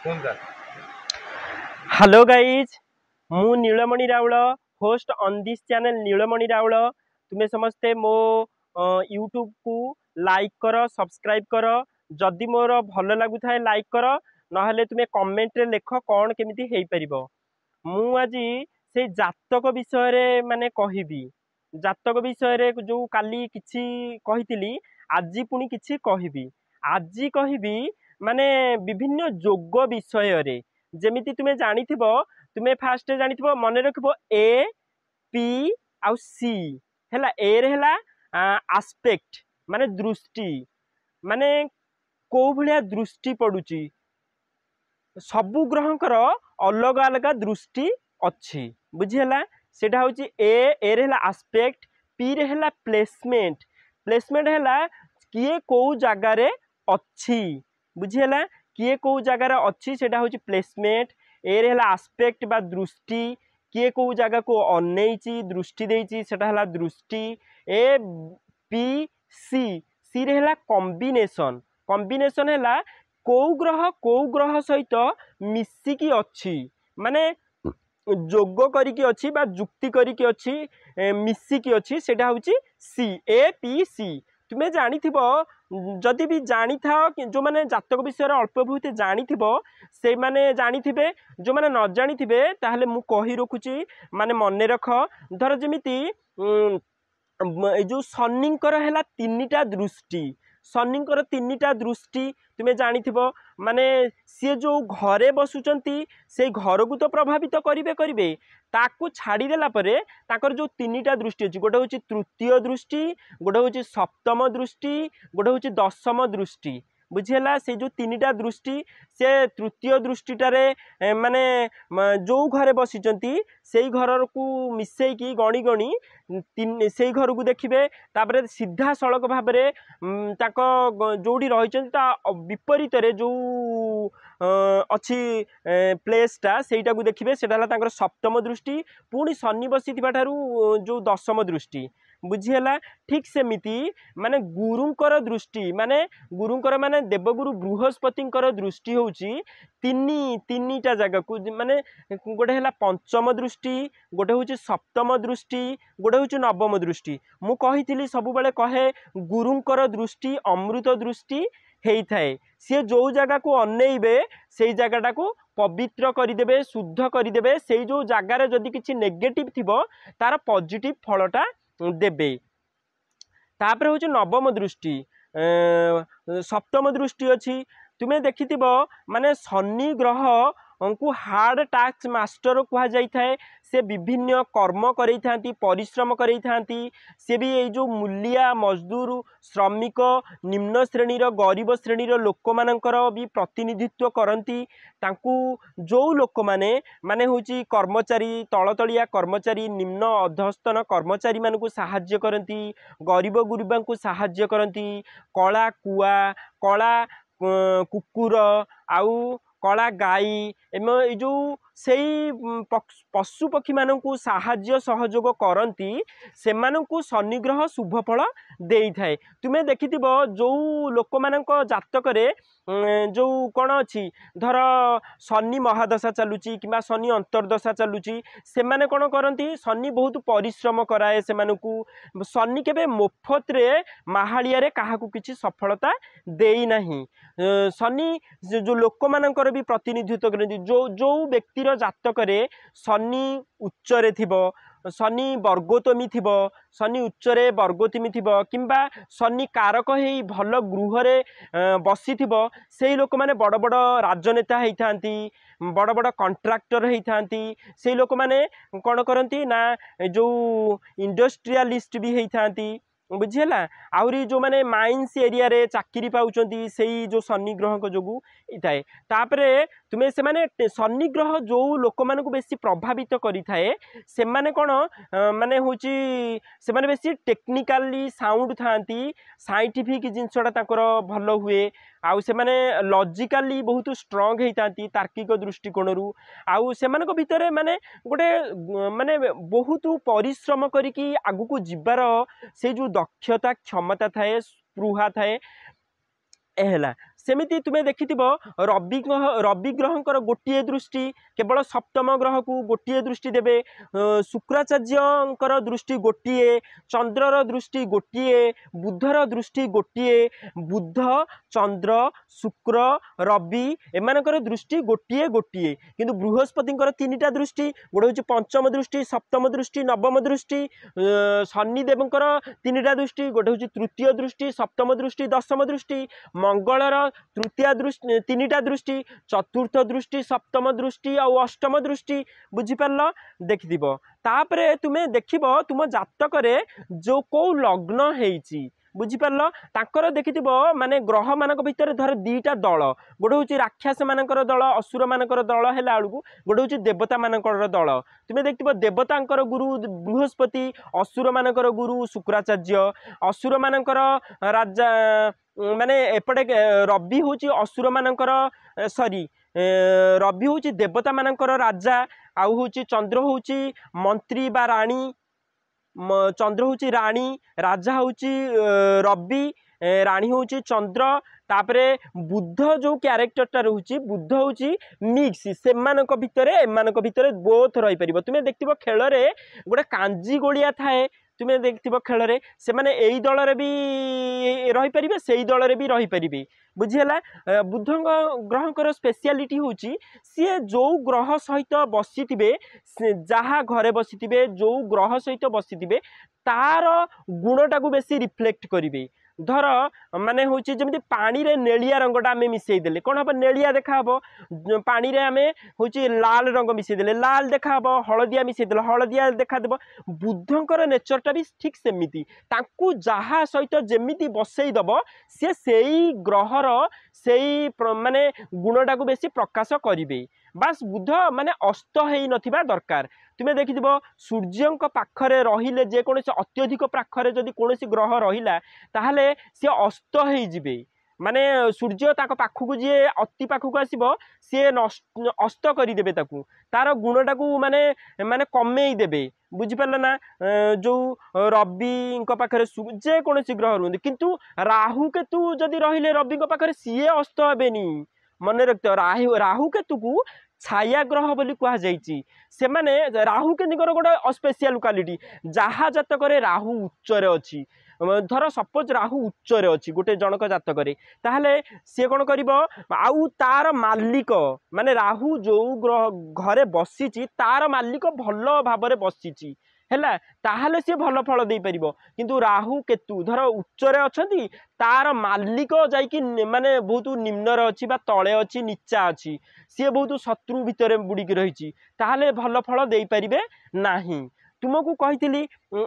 Hello guys मु Neelamani Raul host on this channel Neelamani Raul. तुम्हें समस्ते मो यूट्यूब को लाइक कर सब्सक्राइब कर जदि मोर भल लगु थाए लाइक कर नहले तुम्हें कमेंट रे लेख कौन केमिति हेई परिबो। मु आज से जातक विषय रे माने कहिबी जातक विषय रे जो काली किछि कहितिली आज पुनी किछि कहिबी। आज कहिबी माने विभिन्न जोग विषय रे जेमिति तुम्हें जानिथिबो तुम्हें फास्ट जानिथिबो मन रखिबो ए पी आउ सी हैला ए रे हैला एस्पेक्ट माने दृष्टि माने को भलिया दृष्टि पडुची सबु ग्रहंकर अलग अलग दृष्टि अच्छी बुझीला सेटा होची ए रे हैला एस्पेक्ट पी रे हैला प्लेसमेंट प्लेसमेंट हैला किए को जगह रे अच्छी बुझीला किए को जगार अच्छी सेटा होची प्लेसमेंट ए रे हैला एस्पेक्ट बा दृष्टि किए को जगह को अनेइची दृष्टि देइची सेटा हैला दृष्टि ए पी सी सी रे हैला कॉम्बिनेशन कॉम्बिनेशन हैला को ग्रह सहित मिसिकी अच्छी माने जोग करिकी अच्छी बा जुक्ति करिकी अच्छी मिसिकी अच्छी सेटा होची सी ए पी सी तुम्हें जानिथिबो जदि भी जानी था जो माने जातक विषय अल्प बहुत जानी से माने जानी थे जो माने न जानी थे ताहले मु कही रखुची माने मने रख धर जमिति जो शनिंकर हैला तीनिटा दृष्टि शनिंकर तीनिटा दृष्टि तुम्हें जानिथिबो माने सी जो घरे बसुचंती से घर को तो प्रभावित करिवे ताकू छाड़ी देला परे ताकर जो तीनिटा दृष्टि अछि गोटे होची तृतीय दृष्टि गोटे होची सप्तम दृष्टि गोटे होची दशम दृष्टि बुझेला से जो तीनिटा दृष्टि से तृतीय दृष्टिटारे माने जो घरे बसिचंती से घर को मिसई की गणी गणी से घर को देखिए तापर सीधा सड़क भाव जोड़ी रही विपरीत जो अच्छी प्लेसटा सेटा को देखिए सेटा सप्तम दृष्टि पुणी शनि बसी जो दशम दृष्टि बुझीला ठीक सेमिति माने गुरुंकर दृष्टि माने गुरुंकर माने देवगुरु बृहस्पतिंकर दृष्टि होची तीनिटा जगह को माने गोटे हैला पंचम दृष्टि गोटे होची सप्तम दृष्टि गोटे होची नवम दृष्टि मु कहिथिली सब बेले कहे गुरुंकर दृष्टि अमृत दृष्टि हेई थाए सी जो जगह को अनेइबे से जगह को पवित्र करदेवे शुद्ध करदेवे से जो जगार जदि किछि नेगेटिव थिबो तार पॉजिटिव फलटा देबे तापर होची नवम दृष्टि सप्तम दृष्टि अच्छी तुम्हें देखिथिबो माने शनि ग्रह को हार्ड टास्क मास्टर कहा जाई थाए से विभिन्न कर्म करई थांती परिश्रम करई थांती से भी ये जो मूलिया मजदूर श्रमिक निम्न श्रेणी गरीब श्रेणी लोक मानकर भी प्रतिनिधित्व करती तांकू जो लोक माने माने होची कर्मचारी तलतलिया कर्मचारी निम्न अधस्तन कर्मचारी मानकू साहाय्य करती गरीब गुरुबा को साहाय्य करती कला कुआ कला कुकुर आउ कला गाई एवं जो से पशु पक्षी मानू साहाय्य सहयोग करती से शनिग्रह शुभ फल दे थाए तुम्हें देखिथिबो जो लोक मानक जातक जो कौन अच्छी धर शनि महादशा चलुची कि शनि अंतर्दशा चलुची से माने कौन करती शनि बहुत परिश्रम कराए से शनि केबे मुफ्त रे माहालिया रे काहाकू किछि सफलता देई नाही शनि जो लोक मानकर भी प्रतिनिधित्व करती जो व्यक्तिर जातक शनि उच्चरे थिबो शनि वर्गोतमी थिबो शनि उच्चरे वर्गोतमी थिबो किंबा शनि कारक हेई भल गृहरे बसी थिबो से लोक माने बड़ बड़ राजनेता हेई थांती बड़ बड़ कंट्राक्टर हेई थांती से लोक माने कौन करती ना जो इंडस्ट्रियलिस्ट भी हेई थांती बुझीला आउरी जो माने माइंस एरिया रे चाकरी पाउचंती सेही जो शनि ग्रह को जोगु इताए तापरे तुमे से माने शनि ग्रह जो लोक मान को बेसी प्रभावित करि थाए से माने कोन माने होची से माने बेसी टेक्निकली साउंड थांती साइंटिफिक जिनसटा ताकर भल हुए आउ से माने लॉजिकली बहुत स्ट्रांग हेतांती तार्किक दृष्टिकोण रु आउ से मानक भितरे माने गोटे माने बहुत परिश्रम करिकी आगु को जिबार से जो दक्षता क्षमता थाए स्पृहा थाए एहला सेमिति तुमे देखिथिबो रवि ग्रहंकर गोटिए दृष्टि केवल सप्तम ग्रह को गोटिए दृष्टि देबे, शुक्राचार्यंकर दृष्टि गोटिए, चंद्रर दृष्टि गोटिए, बुधर दृष्टि गोटिए, बुध चंद्र शुक्र रवि एमानकर दृष्टि गोटिए गोटिए, किंतु बृहस्पतिंकर तीनिटा दृष्टि, गोटे हूँ पंचम दृष्टि, सप्तम दृष्टि, नवम दृष्टि, शनिदेवंकर तीनिटा दृष्टि, गोटे हूँ तृतीय दृष्टि, सप्तम दृष्टि, दशम दृष्टि, मंगलर तृतीय दृष्टि तीनिटा दृष्टि, चतुर्थ दृष्टि, सप्तम दृष्टि और अष्टम दृष्टि बुझीपार देखिथिबो। तापरे तुमे देखिबो तुम जातकरे जो को लग्न हेइची बुझीपार तांकर देखिथिबो माने ग्रह मानक भितर धर दीटा दल, गोटे हूँ राक्षस मानकर दल, असुर मानकर दल हैला बेलू गोटे हूँ देवता मानकर दल। तुमे देखिथिबो देवतांकर गुरु बृहस्पति, असुर मानकर गुरु शुक्राचार्य, असुर मानकर राजा माने एपटे रवि हूँ असुर मानकर सॉरी रवि हूँ देवता मानकर राजा, आउ हूँ चंद्र हूँ मंत्री बा राणी, चंद्र हूँ राणी, राजा हूँ रवि, राणी हूँ चंद्र, तापरे बुध जो क्यारेक्टरटा रोचे बुध हूँ मिक्स सेमानक भितरे एमानक भितरे बोथ रही परिबो। तुमे देखिबो खेल रे गोटे कांजी गोलिया थाए, तुमे देखिबो खेल रे से माने एई दल रे भी रही परिबे सेई दल रे भी रही परिबे बुझीला। बुध ग्रहंकर स्पेशलिटी हूँ सी जो ग्रह सहित बसीथिबे जहाँ घरे बसीथिबे जो ग्रह सहित बसीथिबे तार गुणटा को बेसी रिफ्लेक्ट करिवे। धर माने हूँ जमी पानी रे नेलिया रंगटा आम मिसई देले कौन हम नेलिया देखा हम, पानी रे आम हूँ लाल रंग मिसई देले लाल देखा हम, हलदिया मिसई देले हलदिया देखा देव। बुधंकर नेचरटा भी ठीक सेमिति, तांकु जहा सहित जेमिति बसई दब सी सेई ग्रहर सेई माने गुणटा को बेसी प्रकाश करिवे। बास बुध माने अस्त हेई नथिबा दरकार। तुमे देखिथिबो सूर्यंक पाखरे रहिले जे कोनोसी अत्यधिक पाखरे जदि कोनोसी ग्रह रहिला ताहले सी अस्त हेई जिवे, माने सूर्य ताक पाखकु जे अति पाखकु आसीबो सी अस्त करिदेबे, ताकू तार गुणटाकू माने माने कमेई देबे बुझिपारल ना। जो रवि पाखरे जे कोनोसी ग्रह रुहंती किंतु राहु केतु जदि रहिले रवि पाखरे सीए अस्त हेबेनी, मन रखते राहु केतु को छाया ग्रह बोली कहा जाइछि। से माने राहु केतुकर गोटे स्पेशल क्वालिटी जहाँ जातकरे राहु उच्चरे अछि, धर सपोज राहु उच्चरे अछि गोटे जनक जातकरे ताहले सी कौन करिबो आउ तार मालिक माने राहु जो ग्रह घरे बसीछि तार मालिक भल भाबरे बसीछि हैला ताहले सी भल फल दे परिबो। किंतु राहु केतु धर उच्चरे अछंती तार मालिक जाइकी माने बहुत निम्नर अच्छी बा तले अच्छी नीचा अच्छी सी बहुत शत्रु भितर बुड़ीकी रही ताहले भल फल दे पारिबे नाही। तुमको कही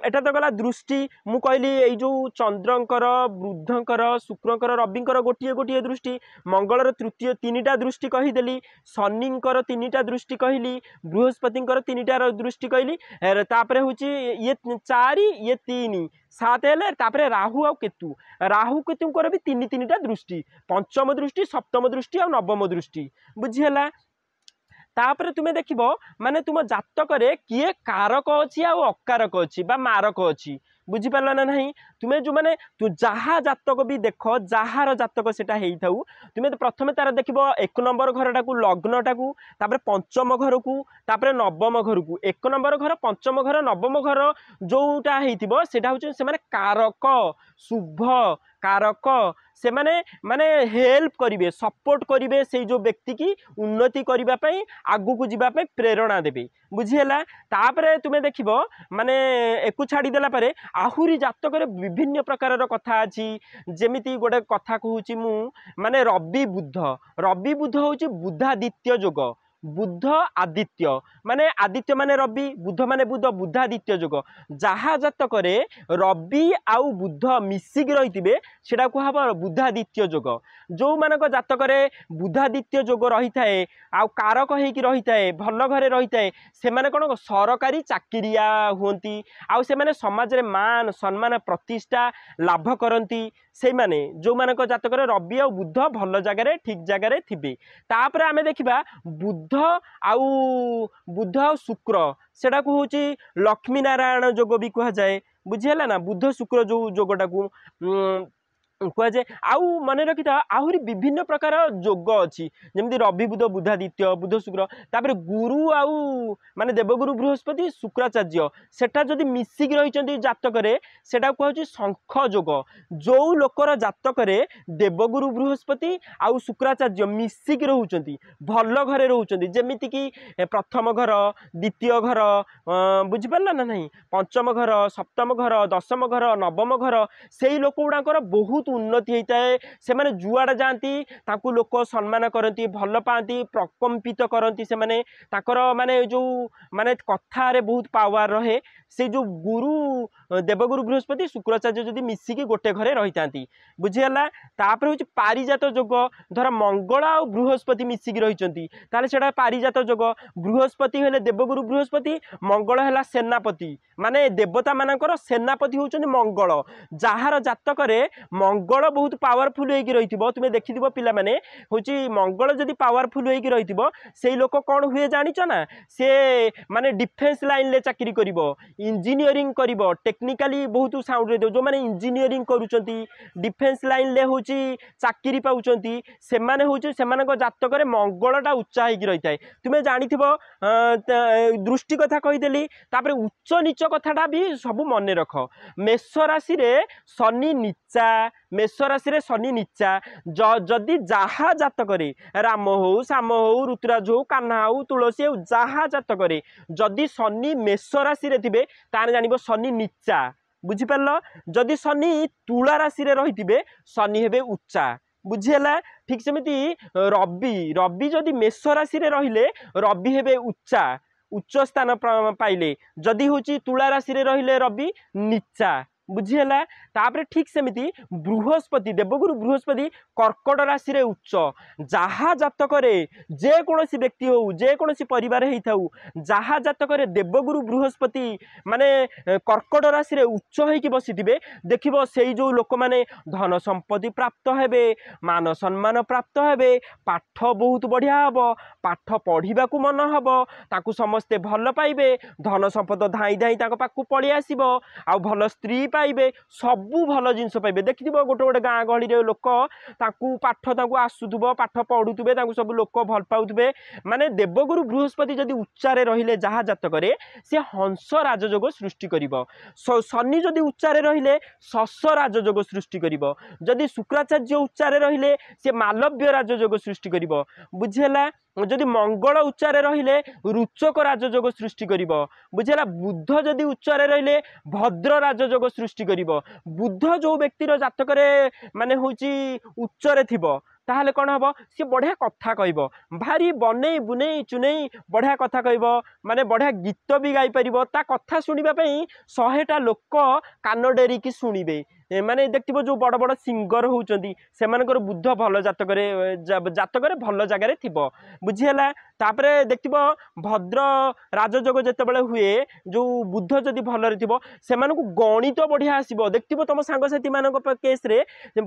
एटा तो गला दृष्टि मु कहली ये जो चंद्रंकर बुधंकर शुक्रंकर रविंकर गोटे गोटे दृष्टि, मंगलर तृतीय तीनिटा दृष्टि कहीदेली, शनिंकर तीनिटा दृष्टि कहली, बृहस्पतिंकर तीनिटा दृष्टि कहली, तापरे हूँ ये 4 ये 3 7 हेले तापरे राहु आ केतु, राहु केतुंकर भी तीनिटा दृष्टि, पंचम दृष्टि सप्तम दृष्टि और नवम दृष्टि बुझीला। तापरे तुमे देखिबो माने तुम जातक रे किए कारक अछि आ अकारक अछि बा मारक अछि बुझीपारल ना नहीं। तुमे जो माने तू जहा जातक भी देख जार जातक सेटा हेई थाउ तुमे प्रथमे तार देखिबो 1 नंबर घरटा को लग्नटा को तापरे पंचम घर को तापरे नवम घर को, 1 नंबर घर पंचम घर नवम घर जोटा हेइथिबो सेटा होचे से माने कारक शुभ कारक से माने माने हेल्प करिवे सपोर्ट करिवे से जो व्यक्ति की उन्नति करिबा पई आगु को जिबा पई प्रेरणा देबे बुझीला। तापरे तुमे देखिबो माने एकु छाड़ी देला परे आहुरी जातक रे विभिन्न प्रकार कथा अछि, जेमिति गोटे कथा कहूची मु माने रवि बुध होची बुधादित्य जोग, बुध आदित्य माने रवि बुध माने बुध बुधादित्य जोग, जहा जातक रे रवि आउ बुध मिसिक रहिथिबे सेटा कुहाबो बुधादित्य जोग। जो मानक जातक रे बुधादित्य जोग रही थाए आउ कारक हेकी रही थाए भल घरे रही थाए से माने कोन सरकारी चाकरिया हुंती आउ से माने समाज रे मान सम्मान प्रतिष्ठा लाभ करंती, से माने जो मानक जातक रे रवि आउ बुध भल जगह रे ठीक जगह रे थिबे। तापरे आमे देखिबा बुध आउ शुक्र सेटा को होची लक्ष्मी नारायण जोग भी कहा जाए बुझीला ना। बुध शुक्र जो जोगटा को କୁହାଯାଏ। ଆଉ ମନେ ରଖିଥା ଆହୁରି ବିଭିନ୍ନ ପ୍ରକାର ଯୋଗ ଅଛି, ଯେମିତି ରବି ବୁଧ ବୁଧାଦିତ୍ୟ ବୁଧ ଶୁକ୍ର, ତାପରେ ଗୁରୁ ଆଉ ମାନେ ଦେବଗୁରୁ ବୃହସ୍ପତି ଶୁକ୍ରାଚାର୍ଯ୍ୟ ସେଟା ଯଦି ମିଶିକି ରହିଛନ୍ତି ଜାତକରେ ସେଟା କୁହାଯାଉଛି ଶଙ୍ଖ ଯୋଗ। ଯୋଉ ଲୋକର ଜାତକରେ ଦେବଗୁରୁ ବୃହସ୍ପତି ଆଉ ଶୁକ୍ରାଚାର୍ଯ୍ୟ ମିଶିକି ରହୁଛନ୍ତି, ଭଲ ଘରେ ରହୁଛନ୍ତି, ଯେମିତିକି ପ୍ରଥମ ଘର, ଦ୍ୱିତୀୟ ଘର, ବୁଝିପାରିଲ ନା ନାହିଁ, ପଞ୍ଚମ ଘର, ସପ୍ତମ ଘର, ଦଶମ ଘର, ନବମ ଘର, ସେଇ ଲୋକ ଗୁଡାଙ୍କର ବହୁତ ଉନ୍ନତି ହେଇଥାଏ। ସେମାନେ ଯୁଆଡେ ଯାଆନ୍ତି ତାଙ୍କୁ ଲୋକ ସମ୍ମାନ କରନ୍ତି, ଭଲ ପାଆନ୍ତି, ପ୍ରକମ୍ପିତ କରନ୍ତି। ସେମାନେ ତାଙ୍କର ମାନେ ଯୋଉ ମାନେ କଥାରେ ବହୁତ ପାୱାର ରହେ। ସେ ଯୋଉ ଗୁରୁ ଦେବଗୁରୁ ବୃହସ୍ପତି ଶୁକ୍ରାଚାର୍ଯ୍ୟ ଯଦି ମିଶିକି ଗୋଟେ ଘରେ ରହିଥାନ୍ତି, ବୁଝିଗଲା। ତାପରେ ହଉଛି ପାରିଜାତ ଯୋଗ। ଧର ମଙ୍ଗଳ ଆଉ ବୃହସ୍ପତି ମିଶିକି ରହିଛନ୍ତି ତାହେଲେ ସେଟା ପାରିଜାତ ଯୋଗ। ବୃହସ୍ପତି ହେଲେ ଦେବଗୁରୁ ବୃହସ୍ପତି, ମଙ୍ଗଳ ହେଲା ସେନାପତି, ମାନେ ଦେବତା ମାନଙ୍କର ସେନାପତି ହଉଛନ୍ତି ମଙ୍ଗଳ। ଯାହାର ଜାତକରେ ମଙ୍ଗଳ ବହୁତ ପାୱାରଫୁଲ ହେଇକି ରହିଥିବ, ତୁମେ ଦେଖିଥିବ ପିଲାମାନେ ହଉଛି ମଙ୍ଗଳ ଯଦି ପାୱାରଫୁଲ ହେଇକି ରହିଥିବ ସେଇ ଲୋକ କଣ ହୁଏ ଜାଣିଛ ନା, ସେ ମାନେ ডিফেন্স লাইନରେ ଚାକିରି କରିବ, ଇଞ୍ଜିନିୟରିଂ କରିବ, ଟେକ୍ନିକାଲି ବହୁତ ସାଉଣ୍ଡ ରହିଥିବ। ଯେଉଁମାନେ ଇଞ୍ଜିନିୟରିଂ କରୁଛନ୍ତି, ডিফেন্স ଲାଇନରେ ହଉଛି ଚାକିରି ପାଉଛନ୍ତି, ସେମାନେ ହଉଛି ସେମାନଙ୍କ ଜାତକରେ ମଙ୍ଗଳଟା ଉଚ୍ଚା ହେଇକି ରହିଥାଏ। ତୁମେ ଜାଣିଥିବ ଦୃଷ୍ଟି କଥା କହିଦେଲି, ତାପରେ ଉଚ୍ଚ ନିଚ କଥାଟା ବି ସବୁ ମନେ ରଖ। ମେଷ ରାଶିରେ ଶନି ନିଚା, ମେଷ ରାଶିରେ ଶନି ନିଚା, ଯଦି ଯାହା ଜାତକରେ ରାମ ହଉ, ଶ୍ୟାମ ହଉ, ଋତୁରାଜ ହଉ, କାହ୍ନା ହଉ, ତୁଳସୀ ହଉ, ଯାହା ଜାତକରେ ଯଦି ଶନି ମେଷ ରାଶିରେ ଥିବେ ତାହେଲେ ଜାଣିବ ଶନି ନିଚା, ବୁଝିପାରିଲ। ଯଦି ଶନି ତୁଳା ରାଶିରେ ରହିଥିବେ ଶନି ହେବେ ଉଚ୍ଚା, ବୁଝିହେଲା। ଠିକ ସେମିତି ରବି, ରବି ଯଦି ମେଷ ରାଶିରେ ରହିଲେ ରବି ହେବେ ଉଚ୍ଚା, ଉଚ୍ଚ ସ୍ଥାନ ପାଇଲେ। ଯଦି ହଉଛି ତୁଳା ରାଶିରେ ରହିଲେ ରବି ନିଚା, ବୁଝିହେଲା। ତାପରେ ଠିକ ସେମିତି ବୃହସ୍ପତି, ଦେବଗୁରୁ ବୃହସ୍ପତି କର୍କଟ ରାଶିରେ ଉଚ୍ଚ। ଯାହା ଜାତକରେ ଯେକୌଣସି ବ୍ୟକ୍ତି ହଉ, ଯେକୌଣସି ପରିବାର ହେଇଥାଉ, ଯାହା ଜାତକରେ ଦେବଗୁରୁ ବୃହସ୍ପତି ମାନେ କର୍କଟ ରାଶିରେ ଉଚ୍ଚ ହେଇକି ବସିଥିବେ, ଦେଖିବ ସେଇ ଯୋଉ ଲୋକମାନେ ଧନ ସମ୍ପତ୍ତି ପ୍ରାପ୍ତ ହେବେ, ମାନ ସମ୍ମାନ ପ୍ରାପ୍ତ ହେବେ, ପାଠ ବହୁତ ବଢିଆ ହବ, ପାଠ ପଢିବାକୁ ମନ ହବ, ତାକୁ ସମସ୍ତେ ଭଲ ପାଇବେ, ଧନ ସମ୍ପଦ ଧାଇଁ ଧାଇଁ ତାଙ୍କ ପାଖକୁ ପଳେଇ ଆସିବ, ଆଉ ଭଲ ସ୍ତ୍ରୀ ପାଇବେ, ସବୁ ଭଲ ଜିନିଷ ପାଇବେ। ଦେଖିଥିବ ଗୋଟେ ଗୋଟେ ଗାଁ ଗହଳିରେ ଲୋକ ତାଙ୍କୁ ପାଠ ତାଙ୍କୁ ଆସୁଥିବ, ପାଠ ପଢୁଥିବେ, ତାଙ୍କୁ ସବୁ ଲୋକ ଭଲ ପାଉଥିବେ। ମାନେ ଦେବଗୁରୁ ବୃହସ୍ପତି ଯଦି ଉଚ୍ଚାରେ ରହିଲେ ଯାହା ଜାତକରେ ସେ ହଂସ ରାଜଯୋଗ ସୃଷ୍ଟି କରିବ। ଶନି ଯଦି ଉଚ୍ଚାରେ ରହିଲେ ଶସ ରାଜଯୋଗ ସୃଷ୍ଟି କରିବ। ଯଦି ଶୁକ୍ରାଚାର୍ଯ୍ୟ ଉଚ୍ଚାରେ ରହିଲେ ସେ ମାଲବ୍ୟ ରାଜଯୋଗ ସୃଷ୍ଟି କରିବ, ବୁଝିହେଲା। ଯଦି ମଙ୍ଗଳ ଉଚ୍ଚାରେ ରହିଲେ ରୁଚକ ରାଜଯୋଗ ସୃଷ୍ଟି କରିବ, ବୁଝିହେଲା। ବୁଧ ଯଦି ଉଚ୍ଚାରେ ରହିଲେ ଭଦ୍ର ରାଜଯୋଗ ସୃଷ୍ଟି କରିବ। ବୁଧ ଯୋଉ ବ୍ୟକ୍ତିର ଜାତକରେ ମାନେ ହଉଛି ଉଚ୍ଚରେ ଥିବ ତାହେଲେ କଣ ହବ, ସିଏ ବଢିଆ କଥା କହିବ, ଭାରି ବନେଇ ବୁନେଇ ଚୁନେଇ ବଢିଆ କଥା କହିବ, ମାନେ ବଢିଆ ଗୀତ ବି ଗାଇପାରିବ। ତା କଥା ଶୁଣିବା ପାଇଁ 100ଟା ଲୋକ କାନ ଡେରିକି ଶୁଣିବେ। ମାନେ ଦେଖିଥିବ ଯୋଉ ବଡ ବଡ ସିଙ୍ଗର ହଉଛନ୍ତି ସେମାନଙ୍କର ବୁଧ ଭଲ ଜାତକରେ ଜାତକରେ ଭଲ ଜାଗାରେ ଥିବ, ବୁଝିହେଲା। ତାପରେ ଦେଖିବ ଭଦ୍ର ରାଜଯୋଗ ଯେତେବେଳେ ହୁଏ, ଯୋଉ ବୁଧ ଯଦି ଭଲରେ ଥିବ ସେମାନଙ୍କୁ ଗଣିତ ବଢିଆ ଆସିବ। ଦେଖିଥିବ ତମ ସାଙ୍ଗସାଥି ମାନଙ୍କ କେସରେ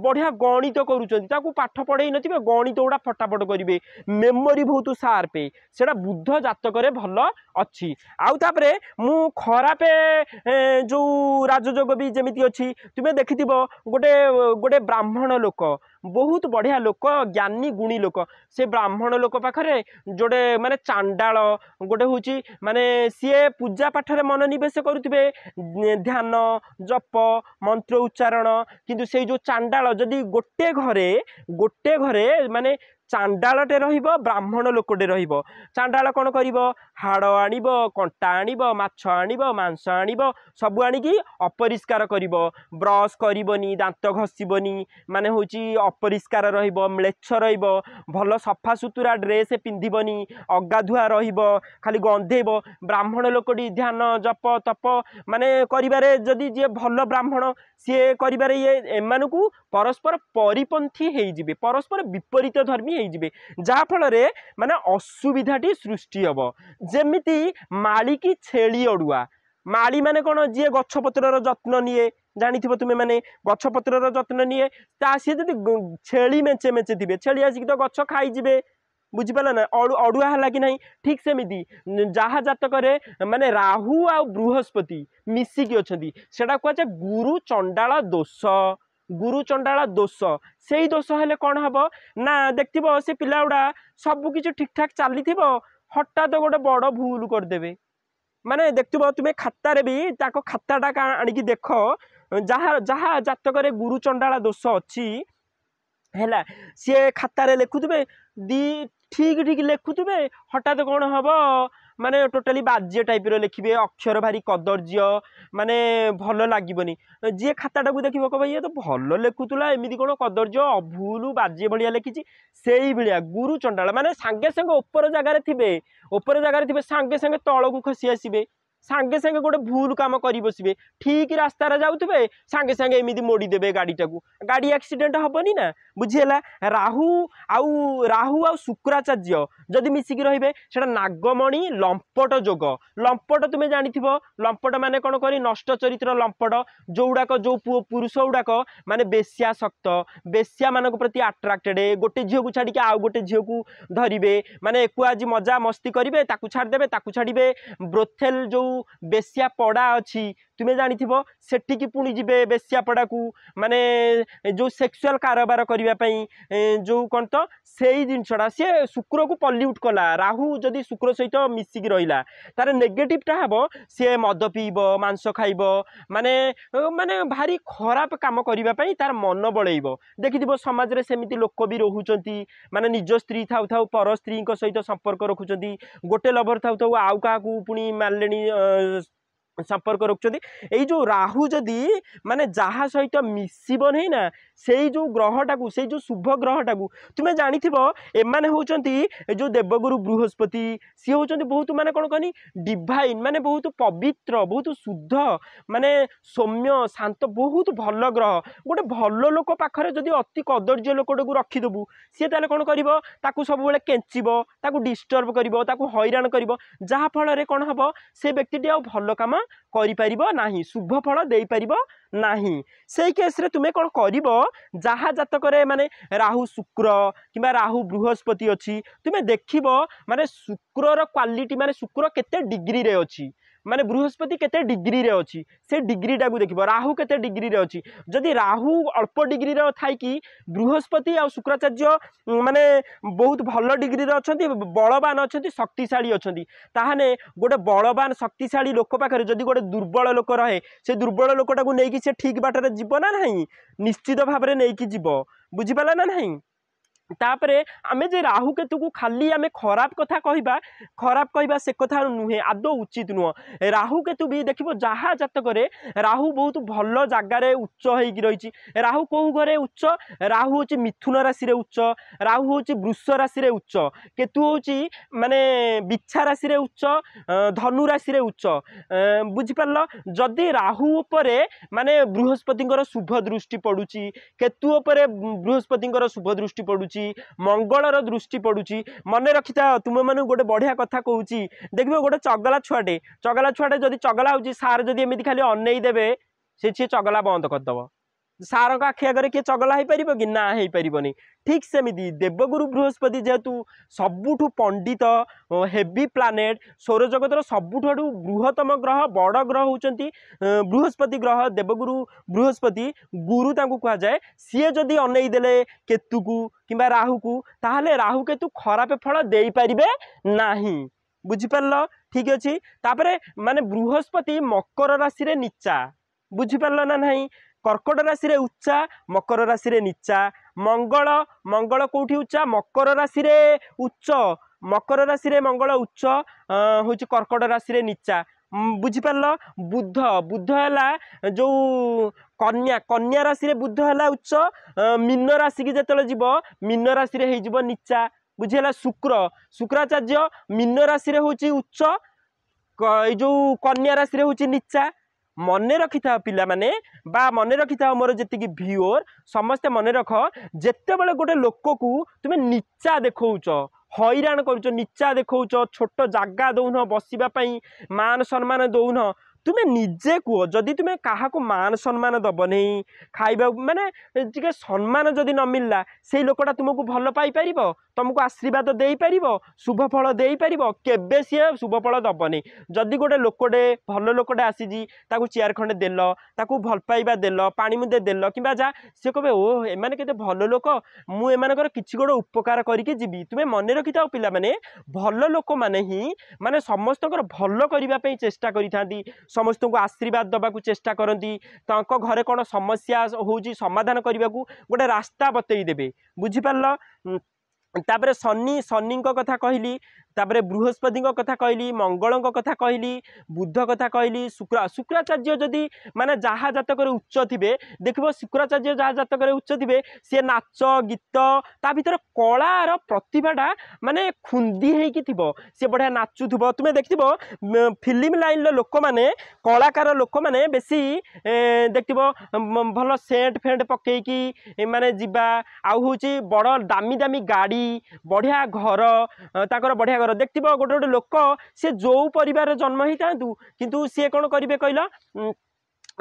ବଢିଆ ଗଣିତ କରୁଛନ୍ତି, ତାକୁ ପାଠ ପଢେଇ ନଥିବେ ଗଣିତ ଗୁଡା ଫଟାଫଟ କରିବେ, ମେମୋରି ବହୁତ ସାର୍ପ, ସେଟା ବୁଧ ଜାତକରେ ଭଲ ଅଛି। ଆଉ ତାପରେ ମୁଁ ଖରାପ ଯୋଉ ରାଜଯୋଗ ବି ଯେମିତି ଅଛି, ତୁମେ ଦେଖିଥିବ ଗୋଟେ ଗୋଟେ ବ୍ରାହ୍ମଣ ଲୋକ, ବହୁତ ବଢିଆ ଲୋକ, ଜ୍ଞାନୀ ଗୁଣୀ ଲୋକ, ସେ ବ୍ରାହ୍ମଣ ଲୋକ ପାଖରେ ଯୋଟେ ମାନେ ଚାଣ୍ଡାଳ ଗୋଟେ ହଉଛି, ମାନେ ସିଏ ପୂଜା ପାଠରେ ମନୋନିବେଶ କରୁଥିବେ, ଧ୍ୟାନ ଜପ ମନ୍ତ୍ର ଉଚ୍ଚାରଣ, କିନ୍ତୁ ସେଇ ଯୋଉ ଚାଣ୍ଡାଳ ଯଦି ଗୋଟେ ଘରେ ମାନେ ଚାଣ୍ଡାଳଟେ ରହିବ, ବ୍ରାହ୍ମଣ ଲୋକଟେ ରହିବ, ଚାଣ୍ଡାଳ କଣ କରିବ, ହାଡ଼ ଆଣିବ, କଣ୍ଟା ଆଣିବ, ମାଛ ଆଣିବ, ମାଂସ ଆଣିବ, ସବୁ ଆଣିକି ଅପରିଷ୍କାର କରିବ, ବ୍ରଶ କରିବନି, ଦାନ୍ତ ଘଷିବନି, ମାନେ ହଉଛି ଅପରିଷ୍କାର ରହିବ, ମ୍ଲେଚ୍ଛ ରହିବ, ଭଲ ସଫାସୁତୁରା ଡ୍ରେସ ପିନ୍ଧିବନି, ଅଗାଧୁଆ ରହିବ, ଖାଲି ଗନ୍ଧେଇବ। ବ୍ରାହ୍ମଣ ଲୋକଟି ଧ୍ୟାନ ଜପ ତପ ମାନେ କରିବାରେ, ଯଦି ଯିଏ ଭଲ ବ୍ରାହ୍ମଣ ସିଏ କରିବାରେ ଏମାନଙ୍କୁ ପରସ୍ପର ପରିପନ୍ଥୀ ହେଇଯିବେ, ପରସ୍ପର ବିପରୀତ ଧର୍ମୀ ହେଇଯିବେ, ଯାହା ଫଳରେ ମାନେ ଅସୁବିଧାଟି ସୃଷ୍ଟି ହବ। ଯେମିତି ମାଳି କି ଛେଳି ଅଡୁଆ, ମାଳି ମାନେ କଣ, ଯିଏ ଗଛପତ୍ରର ଯତ୍ନ ନିଏ, ଜାଣିଥିବ ତୁମେ ମାନେ ଗଛପତ୍ରର ଯତ୍ନ ନିଏ, ତା ସିଏ ଯଦି ଛେଳି ମେଞ୍ଚେ ମେଞ୍ଚେ ଥିବେ, ଛେଳି ଆସିକି ତ ଗଛ ଖାଇଯିବେ, ବୁଝିପାରିଲ ନା, ଅଡୁଆ ହେଲା କି ନାହିଁ। ଠିକ ସେମିତି ଯାହା ଜାତକରେ ମାନେ ରାହୁ ଆଉ ବୃହସ୍ପତି ମିଶିକି ଅଛନ୍ତି ସେଟା କୁହାଯାଏ ଗୁରୁ ଚଣ୍ଡାଳ ଦୋଷ, गुरु चंडाला दोष से दोष हेले कौन हम ना देखो से पिला गुड़ा सब किसी ठीक ठाक चली हठात गोटे बड़ भूल करदे माने देखो तुम्हें खातार भी खाताटा आणिकी देख जहाँ जहाँ जातक गुरु चंडाला दोष अच्छी है सी खातार लिखुवे दी ठीक ठीक लिखुवे हठात कौन हम माने टोटाली बाज्य टाइप लिखिए अक्षर भारी कदर्य माने भल लगनी जी खाताटा को देखिए कह ये तो भल लिखुला एमती कौन कदर्य भूल बाज्य भाया लिखी से भाया गुरु चंडाल माने सांगे सांगे ऊपर जगार थे सांगे सांगे तल को खसी आसबे सांगे सांगे गोटे भूल काम कर बसबे ठीक रास्ता जाऊे सांगे सांगे एमती मोड़ीदेवे गाड़ीटा को गाड़ी एक्सीडेंट हेनी ना बुझीगला राहु आउ शुक्राचार्य जदि मिसिकी रे से नागमणि लंपट जोग लंपट तुम्हें जानी लंपट माने कौन कर नष्ट चरित्र लंपट जो गुड़ाक जो पुरुष गुड़ाक माने बेश्यासक्त बेश्या मान प्रति आट्राक्टेड गोटे झील को छाड़ी आउ गोटे झील को धरवे माने एको आज मजा मस्ती करेंगे ताकू छाड़े ब्रोथेल जो बेश्या पड़ा अच्छी तुम्हें जानी सेठिकी पुणी जी बेश्या पड़ा को माने जो सेक्सुअल कारोबार करने जो कौन तो से जिनसा सी शुक्र को पल्यूट कला राहु जदि शुक्र सहित मिसिकी रहा तार नेगेटिवटा हम सी मद पीब मांस खाइब माने माने भारी खराब काम करने तार मन बड़ेब देखि समाज में सेमती लोक भी रोचंती माने निज स्त्री थाउ थाउ पर स्त्री सहित संपर्क रखुंट गोटे लभर थाउ थाउ आउ क्या पुणी मारे संपर्क रखुंट यही जो राहु जदि माने जहाँ सहित मिसब नहीं ना से जो ग्रहटा को से जो शुभ ग्रहटा को तुम्हें जानी एमाने होचंती जो देवगुरु बृहस्पति सी होचंती बहुत माने कौन कहनी डिवाइन माने बहुत पवित्र बहुत शुद्ध माने सौम्य शांत बहुत भल ग्रह गोटे भल लोक पाखरे जदि अति कदर्य लोकटा को रखीदेबू सी ताले कौन करिवो ताकू सब बेले केंचिबो ताकू डिस्टर्ब करिवो ताकू हैरान करिवो जहाँ फल कौन हम से व्यक्ति आ भल काम करिपारिबो नाही शुभ फल देई पारिबो नाही से केस रे तुमे कौन करिवो जहाँ जातक माने राहु शुक्र किंबा राहु बृहस्पति अच्छी तुम्हें देखिबो माने शुक्र क्वालिटी माने शुक्र केते डिग्री रे अच्छी माने बृहस्पति केते डिग्री रे अच्छी से डिग्रीटा को देखिबो राहु केते डिग्री रे अच्छी जदि राहु अल्प डिग्री रे थाई कि बृहस्पति आ शुक्राचार्य माने बहुत भल डिग्री रे अछंती बलवान अछंती शक्तिशाली अछंती ताहाने गोटे बलवान शक्तिशाली लोक पाखरे जदि गोटे दुर्बल लोक रहे से दुर्बल लोकटा को नेकी से ठीक बाटरे जीव ना नहीं निश्चित भाव में नेकी जीव बुझीपाला ना नहीं तापरे आमे जे राहु केतु को खाली आमे खराब कथा कहबा से कथा नुहे आदौ उचित नुह राहु केतु भी देखिबो जहाँ जातक राहु बहुत भल जगार उच्च होगी रही राहु कौ घरे उच्च राहु हूँ मिथुन राशि रे उच्च राहु हूँ वृष राशि रे उच्च केतु हूँ माने बिच्छा राशि रे उच्च धनु राशि रे उच्च बुझिपार जदि राहु उपरे माने बृहस्पति शुभ दृष्टि पड़ुची केतु उपरे बृहस्पति शुभ दृष्टि पड़ुची मंगलर दृष्टि पड़ुची मन रखी था तुम मन गोटे बढ़िया कथा कहूँ देखिए गोटे चगला छुआटे जदि चगला हो सार जदि एमती खाली अनई देवे से चगला बंद करदब सार आखि आगे किए चगला हो पार कि ना हो पारनी ठीक सेमती देवगुरु बृहस्पति जेहेतु सबुठु पंडित हेवी प्लानेट सौर जगतर सबुठु बृहत्तम ग्रह बड़ ग्रह होचंती बृहस्पति ग्रह देवगुरु बृहस्पति गुरु तांको कहा जाए सी जदि अनई देले केतु को किंबा राहु को ताहले राहु केतु खराब फल दे पारिबे नाही बुझिपारल ठीक अच्छी तापरे माने बृहस्पति मकर राशि रे नीचा बुझिपारल ना नहीं कर्कट राशि रे उच्चा मकर राशि रे नीचा मंगल मंगल कोठी उच्चा मकर राशि रे उच्च मकर राशि रे मंगल उच्च हूँ कर्कट राशि रे नीचा बुझिपारल बुध बुध है जो कन्या कन्या राशि रे बुध है उच्च मीन राशि की जेतले जीव मीन राशि रे हो नीचा बुझीगला शुक्र शुक्राचार्य मीन राशि रे होची उच्च जो कन्या राशि रे होची नीचा मन रखी था पिला माने बा मन रखी था मोर जेतिकी व्यूअर समस्ते मन रख जेते बेले गोटे लोक को तुमे नीचा देखौच हैरान करूच नीचा देखौच छोट जागा दौन बसिबा पई मान सम्मान दौन तुमे निजे कह जदि तुमे क्या मान सम्मान दब नहीं खाइबा माने टिके सम्मान जदि न मिलला से लोकटा तुमको भल पाई पार तुमको आशीर्वाद दे पार शुभ फल दे पार केबे सी शुभ फल दबनी जदि गोटे लोकटे भल लोकटे आसी चेयर खंडे देल ताकू भल पाइबा देल पानी मुदे देल कि सी कहे ओ एमाने केते भल लोक मुझे किसी गोटे उपकार करके जीवी तुम्हें मन रखी था पिला माने भल लोक माने ही माने समस्त भल करने चेष्टा करी समस्त को आशीर्वाद दबा को चेष्टा करती घरे कौन समस्या होची समाधान करने को गोटे रास्ता बतई देबे बुझिपार तापरे शनि शनि कथा कहली तापरे बृहस्पति कथा कहली मंगल कथा कहली बुध कथा कहली शुक्राचार्य जदि माने जहाँ जातक उच्च थे देखो शुक्राचार्य जहाँ जातक उच्च थे सी नाच गीत ता भीतर कलार प्रतिभाटा माने खुंदी होगी सी बढ़िया नाचुव तुम्हें देखो फिल्म लाइन लोक मैंने कलाकार लोक मैंने बेसी देखो भल सेंट फेंट पकईकी माने जीवा आउ हूँ बड़ दामी दामी गाड़ी बढ़िया घर ताकर बढ़िया घर देखो गोटे गोटे लोक सी जो परिवार जन्म ही था किंतु सी कौन करेंगे कहला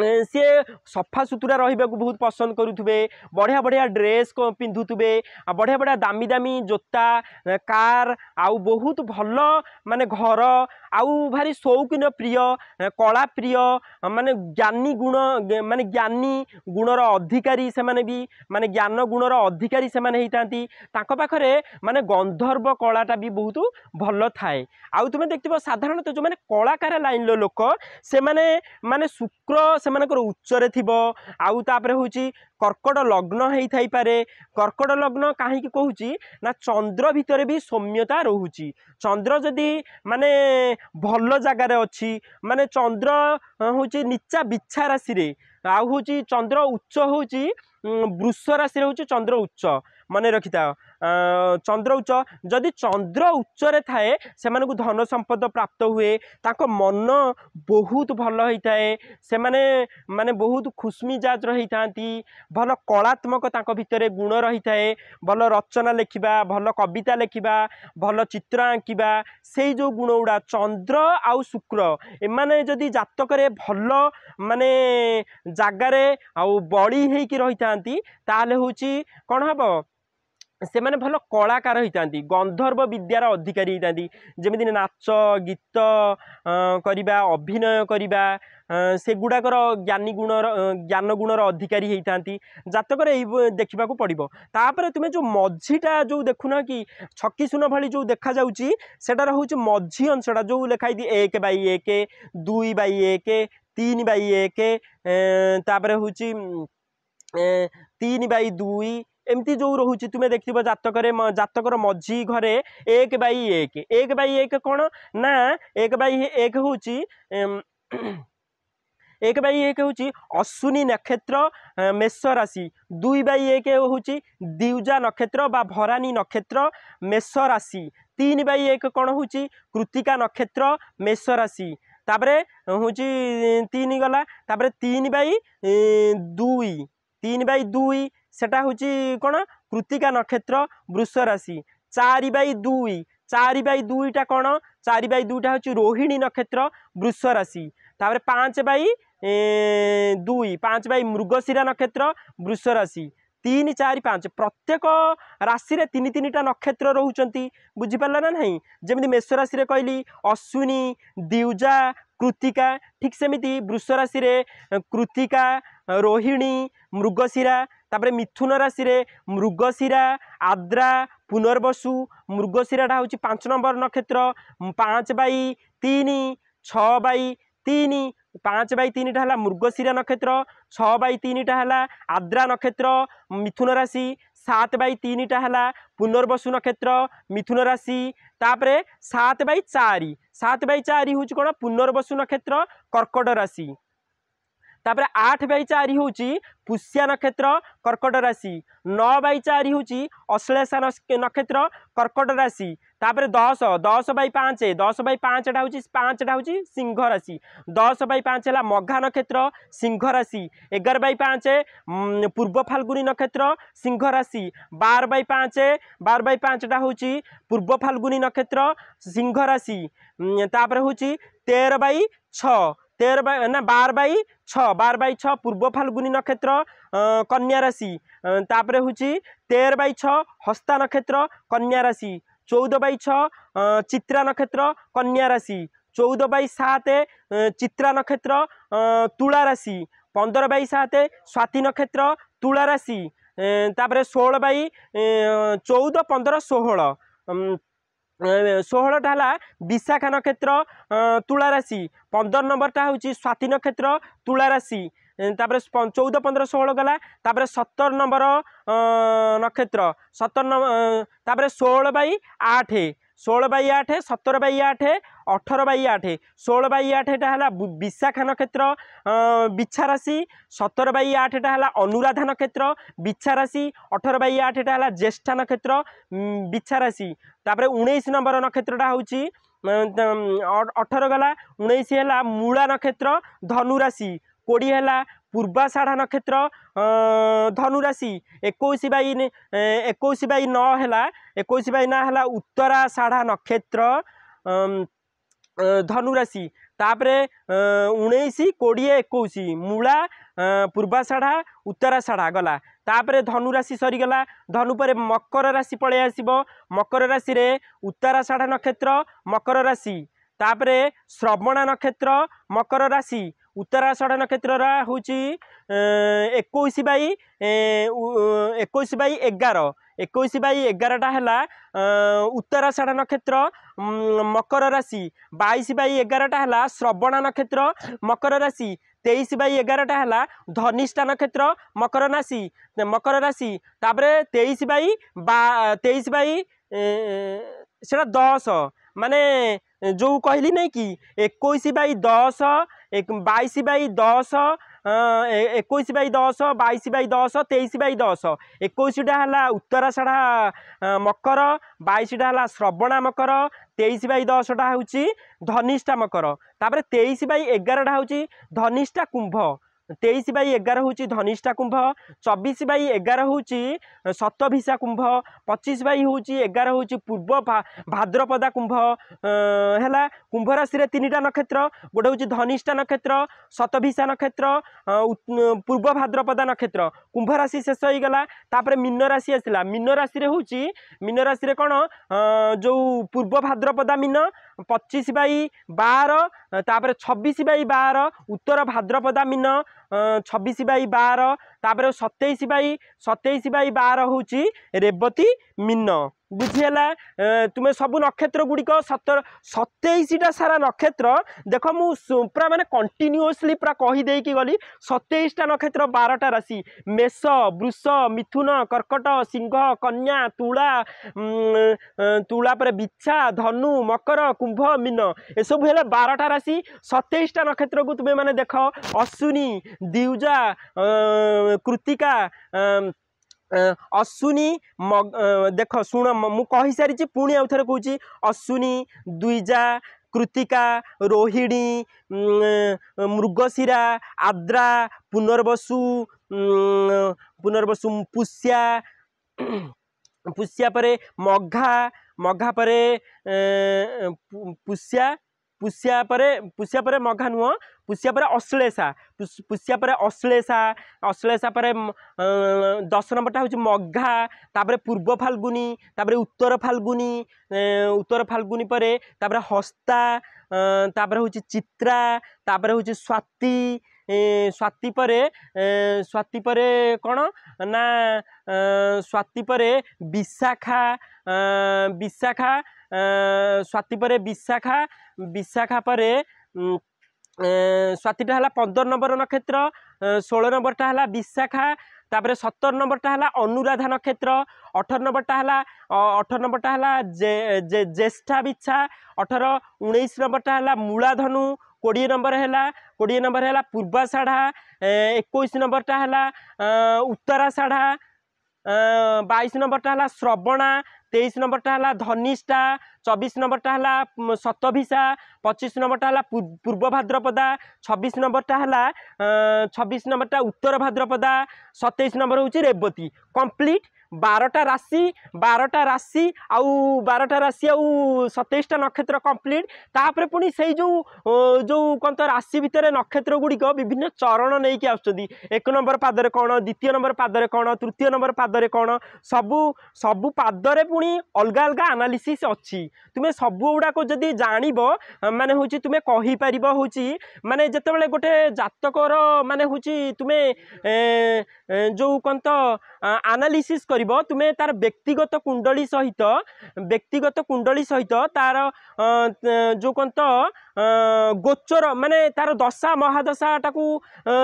सी सफा सुतुरा रहा बहुत पसंद करुवे बढ़िया बढ़िया ड्रेस पिंधुवे बढ़िया बढ़िया दामी दामी जोता कार आउ बहुत भल माने घर आउ भारी शौकीन प्रिय कला प्रिय माने ज्ञानी गुण माने ज्ञानी गुणर अधिकारी से माने भी माने ज्ञान गुणर अधिकारी से माने होती पाखरे माने गंधर्व कलाटा भी बहुत भल थाए आउ तुम देखो साधारणतः जो माने कलाकार लाइन लोक से माने शुक्र से उच्चरे थिबो आउ तापरे होची कर्कट लग्न हेई थाई पारे कर्कट लग्न काहे की कहूची ना चंद्र भितर भी सौम्यता रहूची चंद्र जदि माने भल जगार अच्छी माने चंद्र होची नीचा बिछा राशि रे आउ होची चंद्र उच्च होची वृष राशि होची चंद्र उच्च मन रखी था चंद्र उच्च जदि चंद्र उच्चरे थाए से मानकु धन संपद प्राप्त हुए ताको मन बहुत भल होता है से माने बहुत खुशमिजाज रही थांती भल कलात्मक ताको भितरे गुण रही थाए भल रचना लेखिबा भल कविता लेखिबा भल चित्र आंकिबा से जो गुण गुड़ा चंद्र आउ शुक्र एमाने जदि जातकरे भल माने जागारे आउ बड़ी हेकी रही थांती ताले होची कोन हबो से माने भल कलाकार होता गंधर्व विद्यार अधिकारी होता जमी नाच गीत करवा अभिनय करवा से गुड़ाकर ज्ञानी गुणर ज्ञान गुणर अधिकारी होता जातक देखा पड़ो तापर तुम्हें जो मझीटा जो देखुना कि छकी सुन भाई जो देखा जाऊँगी सेटार हूँ मझी अंशटा जो लिखाई 1/1 2/1 3/1 तापर हूँ 3/2 एमती जो रोचे तुम्हें देखो जातकर मझी घरे 1/1 1/1 कौन ना 1/1 हूँ 1/1 हूँ अश्विनी नक्षत्र मेष राशि 2/1 हूँ द्विजा नक्षत्र बा भरानी नक्षत्र मेष राशि 3/1 कौन हूँ कृतिका नक्षत्र मेष राशि तापरे हूँ 3 गला तापरे 3/2 सेटा हूँ कौन कृतिका नक्षत्र वृष राशि 4/2 टा कौन 4/2 टा हूँ रोहिणी नक्षत्र वृष राशि तापर 5/2 मृगशिरा नक्षत्र वृष राशि 3 4 5 प्रत्येक राशि रे 3 टा नक्षत्र रोचंती बुझिपारा ना नहीं जमी मेष राशि रे कहली अश्विनी द्विजा कृतिका ठीक सेमिति वृष राशि रे कृतिका रोहिणी मृगशिरा तापरे मिथुन राशि रे मृगशिरा आद्रा पुनर्वसु मृगशिराटा हूँ 5 नंबर नक्षत्र 5/3 6/3 5/3 टा मृगशिरा नक्षत्र 6/3 टा आद्रा नक्षत्र मिथुन राशि 7/3 टा पुनर्वसु नक्षत्र मिथुन राशि तापरे 7/4 हूँ कौन पुनर्वसु नक्षत्र कर्कट राशि तापर 8/4 हूँ पुष्या नक्षत्र कर्कट राशि 9/4 हूँ अश्लेषा नक्षत्र कर्कट राशि तापर 10/5 10/5 हूँ सिंह राशि 10/5 है मघा नक्षत्र सिंह राशि 11/5 पूर्व फाल्गुनी नक्षत्र सिंह राशि 12/5 हूँ पूर्व फाल्गुनी नक्षत्र सिंह राशि तापर हूँ 13/6 13 ना 12/6 पूर्व फाल्गुनी नक्षत्र कन्या राशि तापर हूँ 13/6 हस्ता नक्षत्र कन्या राशि 14/6 चित्रा नक्षत्र कन्या राशि 14/7 चित्रा नक्षत्र तुला राशि 15/7 स्वाति नक्षत्र तुला राशि तापर 16/14 15 16 16टा है विशाखा नक्षत्र तुला राशि 15 नंबरटा हूँ स्वाति नक्षत्र तुला राशि तापर 14 15 16 गला तापर 17 नंबर नक्षत्र 17 तापर 16/8 16/8 17/8 18/8 16/8 है विशाखा नक्षत्र बिछा राशि 17/8 है अनुराधा नक्षत्र बिछा राशि 18/8 है ज्येष्ठा नक्षत्र बिछा राशि तापर 19 नंबर नक्षत्रटा हूँ 18 गला 19 है मूला नक्षत्र धनु राशि 20 है पूर्वाषाढ़ा नक्षत्र धनु राशि 21/9 है 21/9 है उत्तराषाढ़ा नक्षत्र धनु राशि तापर 19 20 21 मूला पूर्वाषाढ़ा उत्तराषाढ़ा गला तापर धनु राशि सरीगला धनु पर मकर राशि पलि आसब मकर राशि रे उत्तराषाढ़ा नक्षत्र मकर राशि तापर श्रवणा नक्षत्र मकर राशि उत्तराषाढ़ा नक्षत्र हूँ 21/11 21/11टा है उत्तराषाढ़ा नक्षत्र मकर राशि 22/11टा है श्रवणा नक्षत्र मकर राशि 23/11टा है धनिष्ठा नक्षत्र मकर राशि तापर 23/10 माने जो कहली नहीं कि 21/10 22/10 21/10 22/10 23/10 21टा है उत्तराषाढ़ा मकर 22टा है श्रवणा मकर 23/10टा हूँ धनिष्ठा मकर तापर 23/11टा हूँ धनिष्ठा कुंभ 23/11 हूँ धनिष्ठा कुंभ 24/11 हूँ शतभिषा कुंभ 25/11 हूँ पूर्व भाद्रपदा कुंभ है कुंभ राशि रे 3टा नक्षत्र गोटे हूँ धनिष्ठा नक्षत्र शतभिषा नक्षत्र पूर्व भाद्रपदा नक्षत्र कुंभ राशि शेष हो गला तापर मीन राशि आसला मीन राशि रे कौन जो पूर्व भाद्रपदा मीन 25/12 तापर 26/12 उत्तर भाद्रपदा मीन 26/12 तापर 27/12 हूँ रेवती मीन बुझीगला तुम्हें सब नक्षत्र गुड़िक 27टा सारा नक्षत्र देख मु पूरा माने कंटिन्यूअसली पूरा कहीदे कि गली 27टा नक्षत्र 12टा राशि मेष वृष मिथुन कर्कट सिंह कन्या तुला पर बिच्छा धनु मकर कुंभ मीन ए सब है 12टा राशि 27टा नक्षत्र को तुम्हें माने देख अश्विनी द्विजा कृतिका अश्विनी देख शुण मु कही सारी पुणी आउ थे कहूँ अश्विनी द्विजा कृतिका रोहिणी मृगशिरा आद्रा पुनर्वसु पुष्या परे मघा परे पुष्या परे मघा नुह पुष्या परे अश्लेषा परे 10 नंबरटा हूँ मघा तापर पूर्व फाल्गुनी तापर उत्तर फाल्गुनी परे तापर हस्ता तापर हूँ चित्रा तापर हूँ स्वाति परे कौन ना स्वाति परे विशाखा स्वाति परे विशाखा परे स्वातिटा है 15 नंबर नक्षत्र 16 नंबरटा है विशाखा तापर 17 नंबरटा है अनुराधा नक्षत्र 18 नंबरटा है ज्येष्ठा बिच्छा 18 19 नंबरटा है मूलाधनु 20 नंबर है पूर्वाषाढ़ा 21 नंबरटा है उत्तराषाढ़ा 22 नंबरटा है श्रवणा 23 नंबरटा है धनिष्ठा 24 नंबरटा है शतभिषा 25 नंबरटा है पूर्व भाद्रपदा 26 नंबरटा है 26 नंबरटा उत्तर भाद्रपदा 27 नंबर हूँ रेवती कंप्लीट 12टा राशि आउ 12टा राशि आउ 27टा नक्षत्र कंप्लीट तापर पुणी से जो जो कौन तो राशि भितर नक्षत्र गुड़िक विभिन्न चरण नहीं कि आसुचंदी 1 नंबर पादरे कौन द्वितीय नंबर पादरे कौन तृतीय नंबर पादरे कौन सबु सबु पादरे पुणी अलग अलग एनालिसिस अच्छी तुमे सबु गुड़ाक जदि जानिबो माने होची तुमे कहि परिबो होची माने जेतेबेले गोटे जातकर माने होची तुमे जो कौन तो एनालिसिस करिबो तुमे तार व्यक्तिगत कुंडली सहित तार जो कौन तो गोचर माने तार दशा महादशा टाकू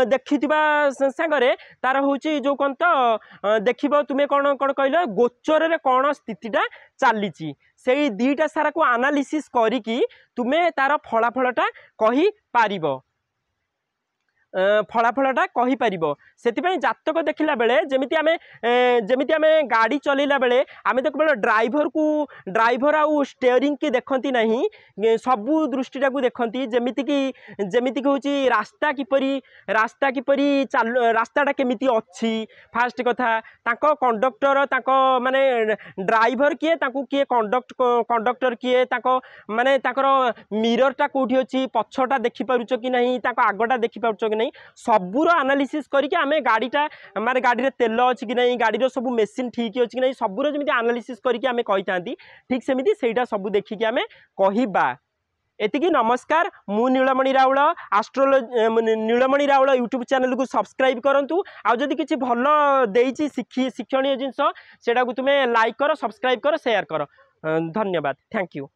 देखिथिबा संगरे तार होची जो कौन तो देखिबो तुमे कौन कौन कहलो गोचर रे कौन स्थितिटा चलीची से दीटा सारा को एनालिसिस करिकी तुमे तार फलाफलटा कहि पारिबो फलाफलटा कहीपर से जातक देखला बेले जमिति आमे गाड़ी चलैला बेले आमे देख बेले ड्राइवर आउ स्टेयरिंग की देखती नहीं सबू दृष्टिटा को देखती जमिति होची रास्ता किपरि रास्ताटा केमिति अच्छी फास्ट कथा ताको कंडक्टर ताको माने ड्राइवर किए कंडक्टर किए ताको माने ताकर मिररटा कोठी अछि पछटा देखि पारुछ कि नहीं ताको आगटा देखि पारुछ कि नहीं सबूर एनालिसिस करके आमे गाड़ीटा माने गाड़ी रे तेल अछि कि नहीं गाड़ी रो सब मेसिन ठीक अछि कि नहीं सबूर जमिति एनालिसिस करके आमे कहितांती ठीक सेमिति सेटा सब देखिके आमे कहिबा एतिकी नमस्कार मु Neelamani Raul astrology Neelamani Raul YouTube channel को सब्सक्राइब करंतु आ जदि किछि भलो देइछि शिक्षणीय जिंस सेटा को तुमे लाइक करो सब्सक्राइब करो शेयर करो धन्यवाद थैंक यू।